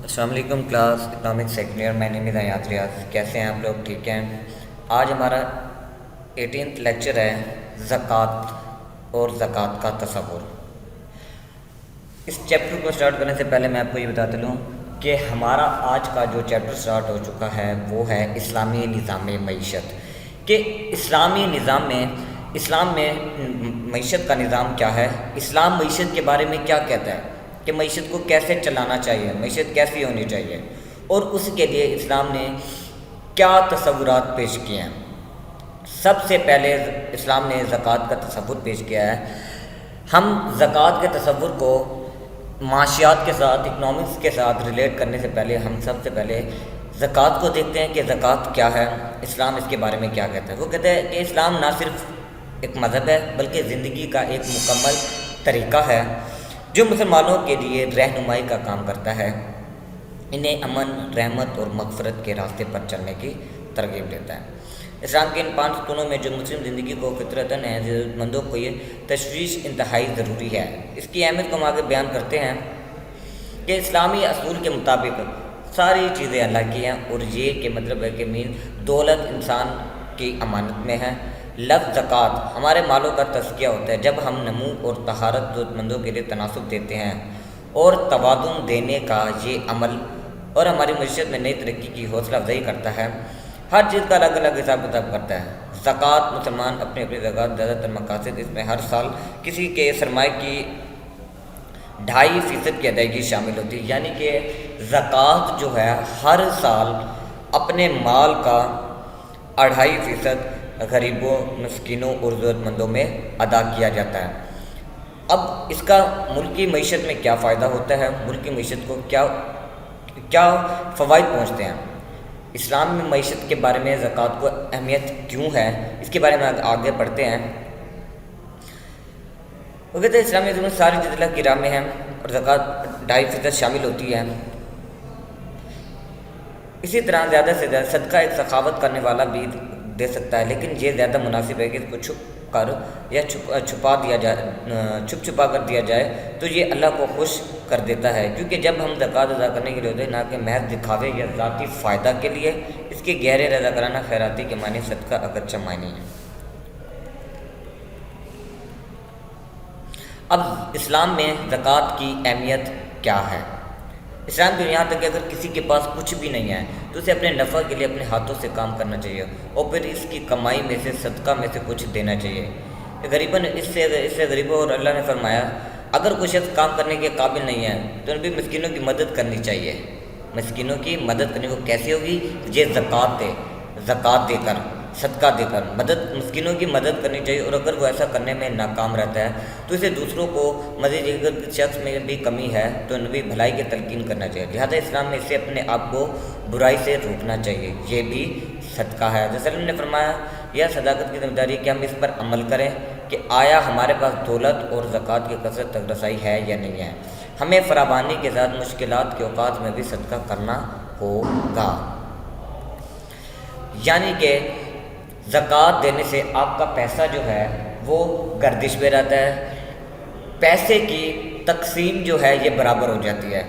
السلام علیکم class economic second year, میں نیم حیات ریاض. کیسے ہیں آپ لوگ؟ ٹھیک ہیں. آج ہمارا 18th لیکچر ہے زکوٰۃ اور زکوٰۃ کا تصور. اس چیپٹر کو سٹارٹ کرنے سے پہلے میں آپ کو یہ بتاتا لوں کہ ہمارا آج کا جو چیپٹر سٹارٹ ہو چکا ہے وہ ہے اسلامی نظام معیشت. کہ اسلام میں معیشت کا نظام کیا ہے، اسلام معیشت کے بارے میں کیا کہتا ہے کہ معیشت کو کیسے چلانا چاہیے، معیشت کیسی ہونی چاہیے، اور اس کے لیے اسلام نے کیا تصورات پیش کیے ہیں. سب سے پہلے اسلام نے زکوٰۃ کا تصور پیش کیا ہے. ہم زکوٰۃ کے تصور کو معاشیات کے ساتھ، اکنامکس کے ساتھ ریلیٹ کرنے سے پہلے ہم سب سے پہلے زکوٰۃ کو دیکھتے ہیں کہ زکوٰۃ کیا ہے، اسلام اس کے بارے میں کیا کہتا ہے. وہ کہتا ہے کہ اسلام نہ صرف ایک مذہب ہے بلکہ زندگی کا ایک مکمل طریقہ ہے جو مسلمانوں کے لیے رہنمائی کا کام کرتا ہے، انہیں امن، رحمت اور مغفرت کے راستے پر چلنے کی ترغیب دیتا ہے. اسلام کے ان 5 ستونوں میں جو مسلم زندگی کو فطرتاً ہے، ضرورت مندوں کو یہ تشویش انتہائی ضروری ہے. اس کی اہمیت کو ہم آگے بیان کرتے ہیں کہ اسلامی اصول کے مطابق ساری چیزیں اللہ کی ہیں، اور یہ کہ مطلب ہے کہ دولت انسان کی امانت میں ہے. لفظ زکوٰۃ ہمارے مالوں کا تزکیہ ہوتا ہے جب ہم نمو اور طہارت ضرورت مندوں کے لیے تناسب دیتے ہیں، اور توازن دینے کا یہ عمل اور ہماری معیشت میں نئی ترقی کی حوصلہ افزائی کرتا ہے. ہر چیز کا الگ الگ حساب کتاب کرتا ہے. زکوٰۃ مسلمان اپنی زکوٰۃ زیادہ تر مقاصد، اس میں ہر سال کسی کے سرمایہ کی 2.5% کی ادائیگی شامل ہوتی ہے. یعنی کہ زکوٰۃ جو ہے ہر سال اپنے مال کا 2.5% غریبوں، مسکینوں اور ضرورت مندوں میں ادا کیا جاتا ہے. اب اس کا ملکی معیشت میں کیا فائدہ ہوتا ہے، ملکی معیشت کو کیا فوائد پہنچتے ہیں، اسلام میں معیشت کے بارے میں زکوٰۃ کو اہمیت کیوں ہے، اس کے بارے میں آگے پڑھتے ہیں. وہ کہتے ہیں اسلامی نظام میں ساری چیز اللہ کی راہ میں ہیں اور زکوٰۃ 2.5% شامل ہوتی ہے. اسی طرح زیادہ سے زیادہ صدقہ ایک سخاوت کرنے والا بھی دے سکتا ہے، لیکن یہ زیادہ مناسب ہے کہ اس کو چھپ چھپا کر دیا جائے تو یہ اللہ کو خوش کر دیتا ہے. کیونکہ جب ہم زکوٰۃ ادا کرنے کے لیے ہوتے ہیں، نہ کہ محض دکھاوے یا ذاتی فائدہ کے لیے، اس کے گہرے رضاکارانہ خیراتی کے معنی صدقہ اگرچہ معنی ہے. اب اسلام میں زکوٰۃ کی اہمیت کیا ہے؟ اسلام کے یہاں تک کہ اگر کسی کے پاس کچھ بھی نہیں ہے تو اسے اپنے نفع کے لیے اپنے ہاتھوں سے کام کرنا چاہیے، اور پھر اس کی کمائی میں سے صدقہ میں سے کچھ دینا چاہیے. غریباً اس سے غریبوں، اور اللہ نے فرمایا اگر کوئی شخص کام کرنے کے قابل نہیں ہے تو بھی مسکینوں کی مدد کرنی چاہیے. مسکینوں کی مدد کرنے کو کیسی ہوگی؟ یہ زکوٰۃ دے کر، صدقہ دے کر مسکینوں کی مدد کرنی چاہیے. اور اگر وہ ایسا کرنے میں ناکام رہتا ہے تو اسے دوسروں کو مزید، اگر شخص میں بھی کمی ہے تو ان بھی بھلائی کی تلقین کرنا چاہیے. لہٰذا اسلام میں اسے اپنے آپ کو برائی سے روکنا چاہیے، یہ بھی صدقہ ہے. جیسے اللہ نے فرمایا یہ صداقت کی ذمہ داری کہ ہم اس پر عمل کریں کہ آیا ہمارے پاس دولت اور زکوٰۃ کی کثرت تک رسائی ہے یا نہیں ہے. ہمیں فراوانی کے ساتھ مشکلات کے اوقات میں بھی صدقہ کرنا ہوگا. یعنی کہ زکوٰۃ دینے سے آپ کا پیسہ جو ہے وہ گردش میں رہتا ہے، پیسے کی تقسیم جو ہے یہ برابر ہو جاتی ہے.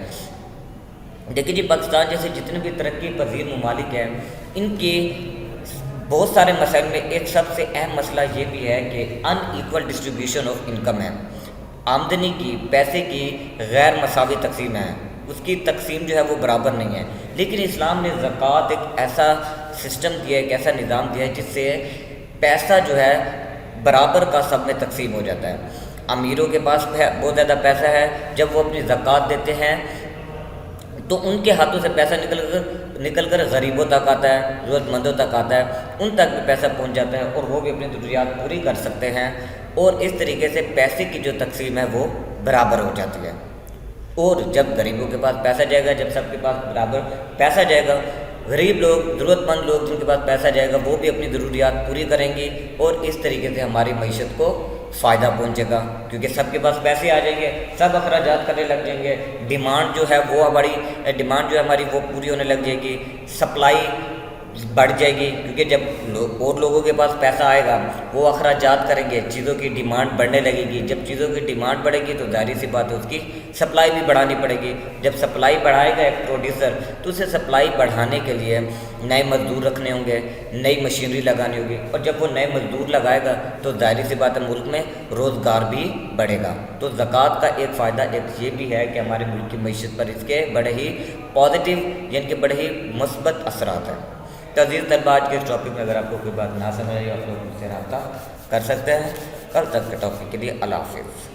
دیکھیے جی، پاکستان جیسے جتنے بھی ترقی پذیر ممالک ہیں، ان کی بہت سارے مسائل میں ایک سب سے اہم مسئلہ یہ بھی ہے کہ ان ایکول ڈسٹریبیوشن آف انکم ہے. آمدنی کی، پیسے کی غیر مساوی تقسیم ہے، اس کی تقسیم جو ہے وہ برابر نہیں ہے. لیکن اسلام نے زکوٰۃ ایک ایسا سسٹم دیا ہے، ایک ایسا نظام دیا ہے جس سے پیسہ جو ہے برابر کا سب میں تقسیم ہو جاتا ہے. امیروں کے پاس بہت زیادہ پیسہ ہے، جب وہ اپنی زکوٰۃ دیتے ہیں تو ان کے ہاتھوں سے پیسہ نکل کر غریبوں تک آتا ہے، ضرورت مندوں تک آتا ہے، ان تک بھی پیسہ پہنچ جاتا ہے اور وہ بھی اپنی ضروریات پوری کر سکتے ہیں. اور اس طریقے سے پیسے کی جو تقسیم ہے وہ برابر ہو جاتی ہے. اور جب غریبوں کے پاس پیسہ جائے گا، جب سب کے پاس برابر پیسہ جائے گا، غریب لوگ، ضرورت مند لوگ جن کے پاس پیسہ جائے گا وہ بھی اپنی ضروریات پوری کریں گی، اور اس طریقے سے ہماری معیشت کو فائدہ پہنچے گا. کیونکہ سب کے پاس پیسے آ جائیں گے، سب اخراجات کرنے لگ جائیں گے، ڈیمانڈ جو ہے ہماری وہ پوری ہونے لگ جائے گی. سپلائی بڑھ جائے گی، کیونکہ جب اور لوگوں کے پاس پیسہ آئے گا وہ اخراجات کریں گے، چیزوں کی ڈیمانڈ بڑھنے لگے گی، جب چیزوں کی ڈیمانڈ بڑھے گی تو ظاہر سی بات ہے اس کی سپلائی بھی بڑھانی پڑے گی، جب سپلائی بڑھائے گا ایک پروڈیوسر تو اسے سپلائی بڑھانے کے لیے نئے مزدور رکھنے ہوں گے، نئی مشینری لگانی ہوگی، اور جب وہ نئے مزدور لگائے گا تو ظاہر سی بات ہے ملک میں روزگار بھی بڑھے گا۔ تو زکوٰۃ کا ایک فائدہ ایک یہ بھی ہے کہ ہمارے ملک کی معیشت پر اس کے بڑے ہی پازیٹیو یعنی کہ بڑے ہی مثبت اثرات ہیں۔ تو عزیز طلباء، آج کے اس ٹاپک میں اگر آپ کو کوئی بات نہ سمجھ آئی آپ لوگ مجھ سے رابطہ کر سکتے ہیں۔ کل تک کے ٹاپک کے لیے اللہ حافظ۔